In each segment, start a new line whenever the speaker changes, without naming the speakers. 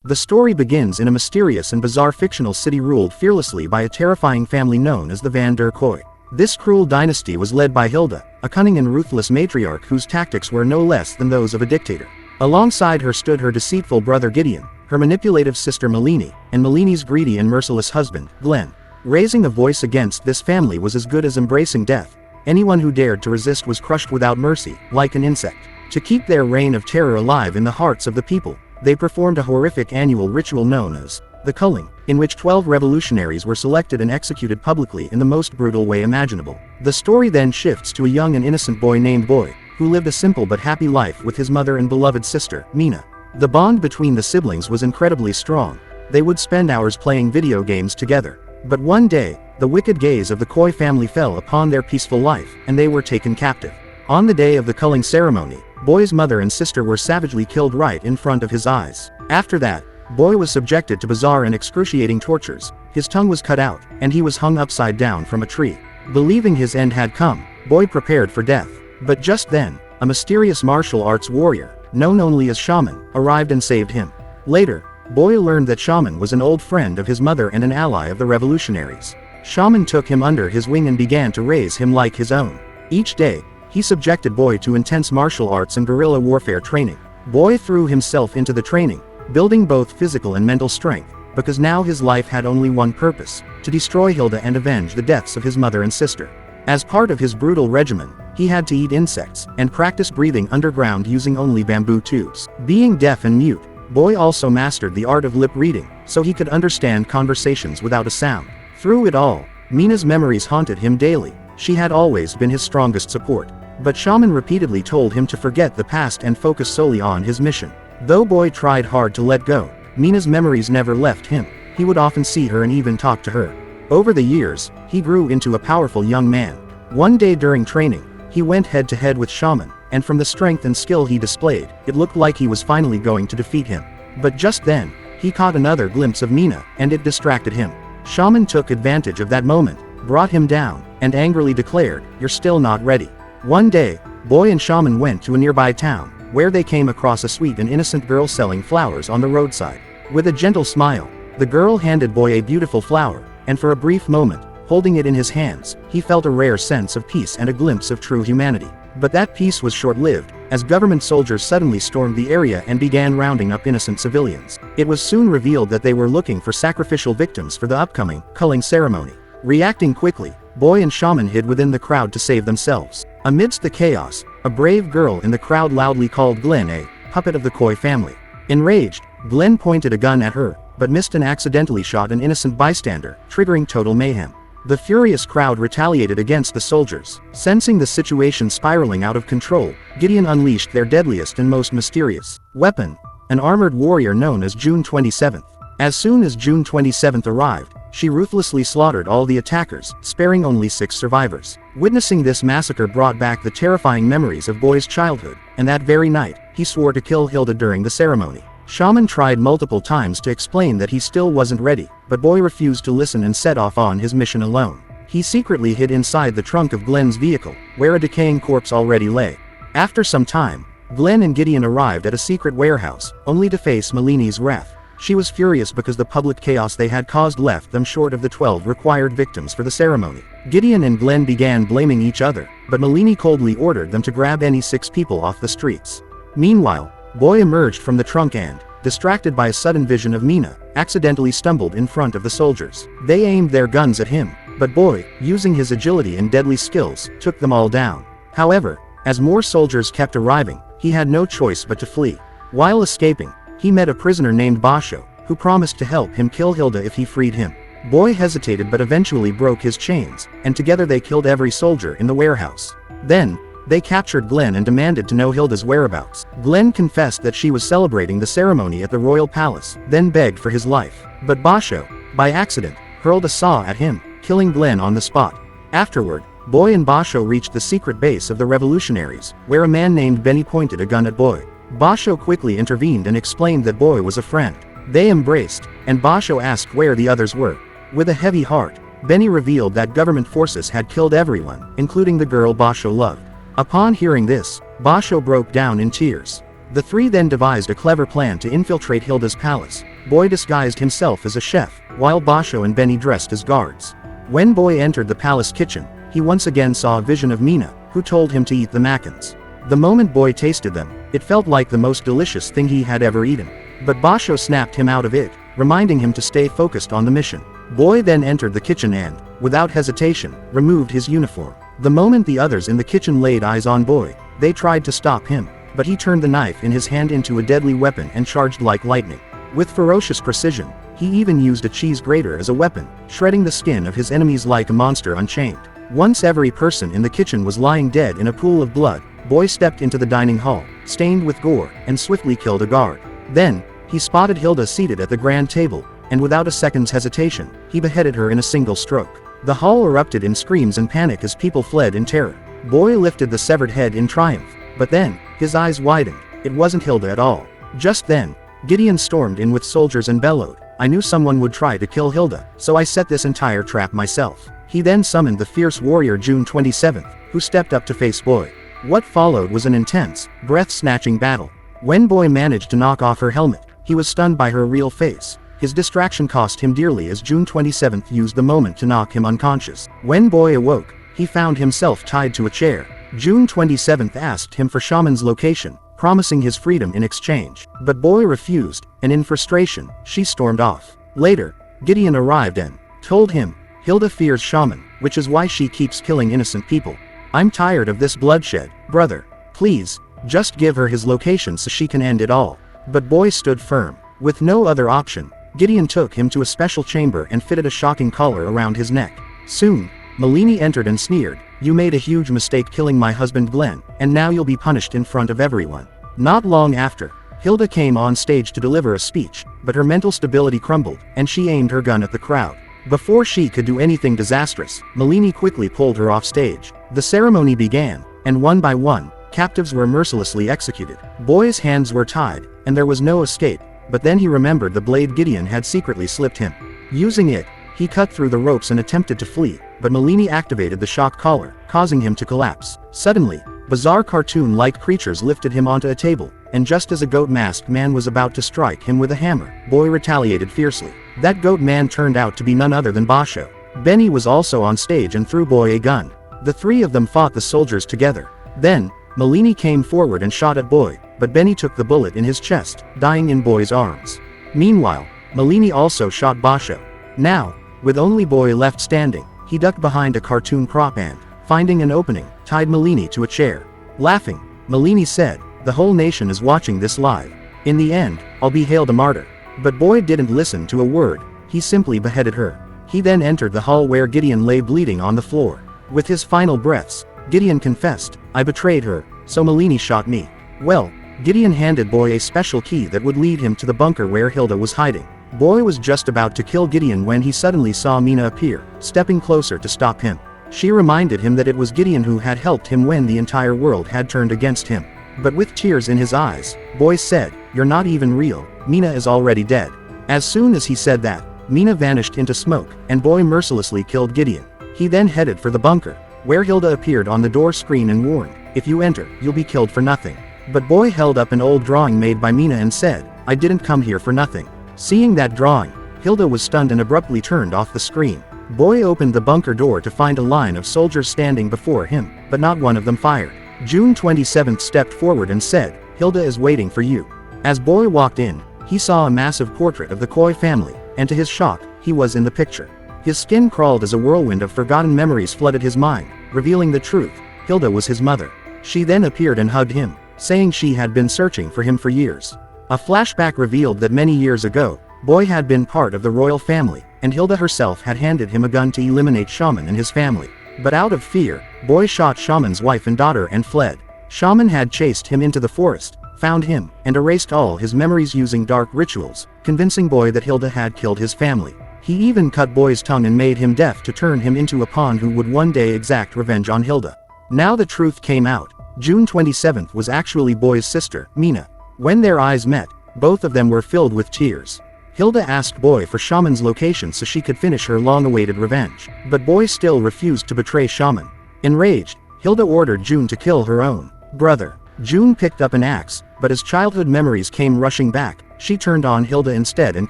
The story begins in a mysterious and bizarre fictional city ruled fearlessly by a terrifying family known as the Van der Kooi. This cruel dynasty was led by Hilda, a cunning and ruthless matriarch whose tactics were no less than those of a dictator. Alongside her stood her deceitful brother Gideon, her manipulative sister Malini, and Malini's greedy and merciless husband, Glenn. Raising a voice against this family was as good as embracing death. Anyone who dared to resist was crushed without mercy, like an insect. To keep their reign of terror alive in the hearts of the people, they performed a horrific annual ritual known as the culling, in which 12 revolutionaries were selected and executed publicly in the most brutal way imaginable. The story then shifts to a young and innocent boy named Boy, who lived a simple but happy life with his mother and beloved sister, Mina. The bond between the siblings was incredibly strong. They would spend hours playing video games together. But one day, the wicked gaze of the Kooi family fell upon their peaceful life, and they were taken captive. On the day of the culling ceremony, Boy's mother and sister were savagely killed right in front of his eyes. After that, Boy was subjected to bizarre and excruciating tortures. His tongue was cut out, and he was hung upside down from a tree. Believing his end had come, Boy prepared for death. But just then, a mysterious martial arts warrior, known only as Shaman, arrived and saved him. Later, Boy learned that Shaman was an old friend of his mother and an ally of the revolutionaries. Shaman took him under his wing and began to raise him like his own. Each day, he subjected Boy to intense martial arts and guerrilla warfare training. Boy threw himself into the training, building both physical and mental strength, because now his life had only one purpose: to destroy Hilda and avenge the deaths of his mother and sister. As part of his brutal regimen, he had to eat insects and practice breathing underground using only bamboo tubes. Being deaf and mute, Boy also mastered the art of lip reading, so he could understand conversations without a sound. Through it all, Mina's memories haunted him daily. She had always been his strongest support. But Shaman repeatedly told him to forget the past and focus solely on his mission. Though Boy tried hard to let go, Mina's memories never left him. He would often see her and even talk to her. Over the years, he grew into a powerful young man. One day during training, he went head-to-head with Shaman, and from the strength and skill he displayed, it looked like he was finally going to defeat him. But just then, he caught another glimpse of Mina, and it distracted him. Shaman took advantage of that moment, brought him down, and angrily declared, "You're still not ready." One day, Boy and Shaman went to a nearby town, where they came across a sweet and innocent girl selling flowers on the roadside. With a gentle smile, the girl handed Boy a beautiful flower, and for a brief moment, holding it in his hands, he felt a rare sense of peace and a glimpse of true humanity. But that peace was short-lived, as government soldiers suddenly stormed the area and began rounding up innocent civilians. It was soon revealed that they were looking for sacrificial victims for the upcoming culling ceremony. Reacting quickly, Boy and Shaman hid within the crowd to save themselves. Amidst the chaos, a brave girl in the crowd loudly called Glenn a puppet of the Kooi family. Enraged, Glenn pointed a gun at her, but missed and accidentally shot an innocent bystander, triggering total mayhem. The furious crowd retaliated against the soldiers. Sensing the situation spiraling out of control, Gideon unleashed their deadliest and most mysterious weapon, an armored warrior known as June 27th. As soon as June 27th arrived, she ruthlessly slaughtered all the attackers, sparing only 6 survivors. Witnessing this massacre brought back the terrifying memories of Boy's childhood, and that very night, he swore to kill Hilda during the ceremony. Shaman tried multiple times to explain that he still wasn't ready, but Boy refused to listen and set off on his mission alone. He secretly hid inside the trunk of Glenn's vehicle, where a decaying corpse already lay. After some time, Glenn and Gideon arrived at a secret warehouse, only to face Malini's wrath. She was furious because the public chaos they had caused left them short of the 12 required victims for the ceremony. Gideon and Glenn began blaming each other, but Malini coldly ordered them to grab any 6 people off the streets. Meanwhile, Boy emerged from the trunk and, distracted by a sudden vision of Mina, accidentally stumbled in front of the soldiers. They aimed their guns at him, but Boy, using his agility and deadly skills, took them all down. However, as more soldiers kept arriving, he had no choice but to flee. While escaping, he met a prisoner named Basho, who promised to help him kill Hilda if he freed him. Boy hesitated but eventually broke his chains, and together they killed every soldier in the warehouse. Then, they captured Glenn and demanded to know Hilda's whereabouts. Glenn confessed that she was celebrating the ceremony at the royal palace, then begged for his life. But Basho, by accident, hurled a saw at him, killing Glenn on the spot. Afterward, Boy and Basho reached the secret base of the revolutionaries, where a man named Benny pointed a gun at Boy. Basho quickly intervened and explained that Boy was a friend. They embraced, and Basho asked where the others were. With a heavy heart, Benny revealed that government forces had killed everyone, including the girl Basho loved. Upon hearing this, Basho broke down in tears. The three then devised a clever plan to infiltrate Hilda's palace. Boy disguised himself as a chef, while Basho and Benny dressed as guards. When Boy entered the palace kitchen, he once again saw a vision of Mina, who told him to eat the macans. The moment Boy tasted them, it felt like the most delicious thing he had ever eaten. But Basho snapped him out of it, reminding him to stay focused on the mission. Boy then entered the kitchen and, without hesitation, removed his uniform. The moment the others in the kitchen laid eyes on Boy, they tried to stop him, but he turned the knife in his hand into a deadly weapon and charged like lightning. With ferocious precision, he even used a cheese grater as a weapon, shredding the skin of his enemies like a monster unchained. Once every person in the kitchen was lying dead in a pool of blood, Boy stepped into the dining hall, stained with gore, and swiftly killed a guard. Then, he spotted Hilda seated at the grand table, and without a second's hesitation, he beheaded her in a single stroke. The hall erupted in screams and panic as people fled in terror. Boy lifted the severed head in triumph, but then, his eyes widened. It wasn't Hilda at all. Just then, Gideon stormed in with soldiers and bellowed, "I knew someone would try to kill Hilda, so I set this entire trap myself." He then summoned the fierce warrior June 27th, who stepped up to face Boy. What followed was an intense, breath-snatching battle. When Boy managed to knock off her helmet, he was stunned by her real face. His distraction cost him dearly as June 27th used the moment to knock him unconscious. When Boy awoke, he found himself tied to a chair. June 27th asked him for Shaman's location, promising his freedom in exchange. But Boy refused, and in frustration, she stormed off. Later, Gideon arrived and told him, "Hilda fears Shaman, which is why she keeps killing innocent people. I'm tired of this bloodshed, brother. Please, just give her his location so she can end it all." But Boy stood firm. With no other option, Gideon took him to a special chamber and fitted a shocking collar around his neck. Soon, Malini entered and sneered, "You made a huge mistake killing my husband Glenn, and now you'll be punished in front of everyone." Not long after, Hilda came on stage to deliver a speech, but her mental stability crumbled, and she aimed her gun at the crowd. Before she could do anything disastrous, Malini quickly pulled her off stage. The ceremony began, and one by one, captives were mercilessly executed. Boy's hands were tied, and there was no escape, but then he remembered the blade Gideon had secretly slipped him. Using it, he cut through the ropes and attempted to flee, but Malini activated the shock collar, causing him to collapse. Suddenly, bizarre cartoon-like creatures lifted him onto a table, and just as a goat-masked man was about to strike him with a hammer, Boy retaliated fiercely. That goat man turned out to be none other than Basho. Benny was also on stage and threw Boy a gun. The three of them fought the soldiers together. Then, Malini came forward and shot at Boy, but Benny took the bullet in his chest, dying in Boy's arms. Meanwhile, Malini also shot Basho. Now, with only Boy left standing, he ducked behind a cartoon prop and, finding an opening, tied Malini to a chair. Laughing, Malini said, "The whole nation is watching this live. In the end, I'll be hailed a martyr." But Boy didn't listen to a word, he simply beheaded her. He then entered the hall where Gideon lay bleeding on the floor. With his final breaths, Gideon confessed, "I betrayed her, so Malini shot me." Well, Gideon handed Boy a special key that would lead him to the bunker where Hilda was hiding. Boy was just about to kill Gideon when he suddenly saw Mina appear, stepping closer to stop him. She reminded him that it was Gideon who had helped him when the entire world had turned against him. But with tears in his eyes, Boy said, "You're not even real, Mina is already dead." As soon as he said that, Mina vanished into smoke, and Boy mercilessly killed Gideon. He then headed for the bunker, where Hilda appeared on the door screen and warned, "If you enter, you'll be killed for nothing." But Boy held up an old drawing made by Mina and said, "I didn't come here for nothing." Seeing that drawing, Hilda was stunned and abruptly turned off the screen. Boy opened the bunker door to find a line of soldiers standing before him, but not one of them fired. June 27th stepped forward and said, "Hilda is waiting for you." As Boy walked in, he saw a massive portrait of the Koi family, and to his shock, he was in the picture. His skin crawled as a whirlwind of forgotten memories flooded his mind, revealing the truth. Hilda was his mother. She then appeared and hugged him, saying she had been searching for him for years. A flashback revealed that many years ago, Boy had been part of the royal family, and Hilda herself had handed him a gun to eliminate Shaman and his family. But out of fear, Boy shot Shaman's wife and daughter and fled. Shaman had chased him into the forest, found him, and erased all his memories using dark rituals, convincing Boy that Hilda had killed his family. He even cut Boy's tongue and made him deaf to turn him into a pawn who would one day exact revenge on Hilda. Now the truth came out. June 27th was actually Boy's sister, Mina. When their eyes met, both of them were filled with tears. Hilda asked Boy for Shaman's location so she could finish her long-awaited revenge. But Boy still refused to betray Shaman. Enraged, Hilda ordered June to kill her own brother. June picked up an axe, but as childhood memories came rushing back, she turned on Hilda instead and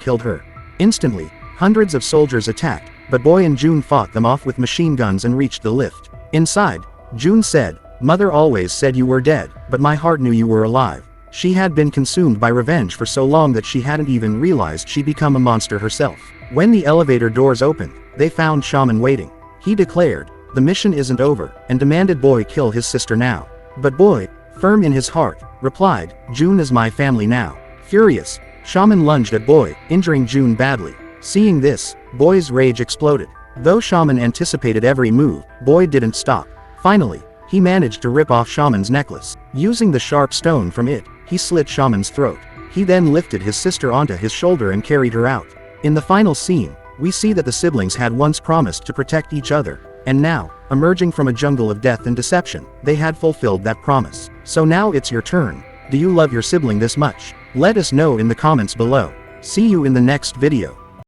killed her. Instantly, hundreds of soldiers attacked, but Boy and June fought them off with machine guns and reached the lift. Inside, June said, "Mother always said you were dead, but my heart knew you were alive." She had been consumed by revenge for so long that she hadn't even realized she'd become a monster herself. When the elevator doors opened, they found Shaman waiting. He declared, the mission isn't over, and demanded Boy kill his sister now. But Boy, firm in his heart, replied, "June is my family now." Furious, Shaman lunged at Boy, injuring June badly. Seeing this, Boy's rage exploded. Though Shaman anticipated every move, Boy didn't stop. Finally, he managed to rip off Shaman's necklace. Using the sharp stone from it, he slit Shaman's throat. He then lifted his sister onto his shoulder and carried her out. In the final scene, we see that the siblings had once promised to protect each other, and now, emerging from a jungle of death and deception, they had fulfilled that promise. So now it's your turn. Do you love your sibling this much? Let us know in the comments below. See you in the next video.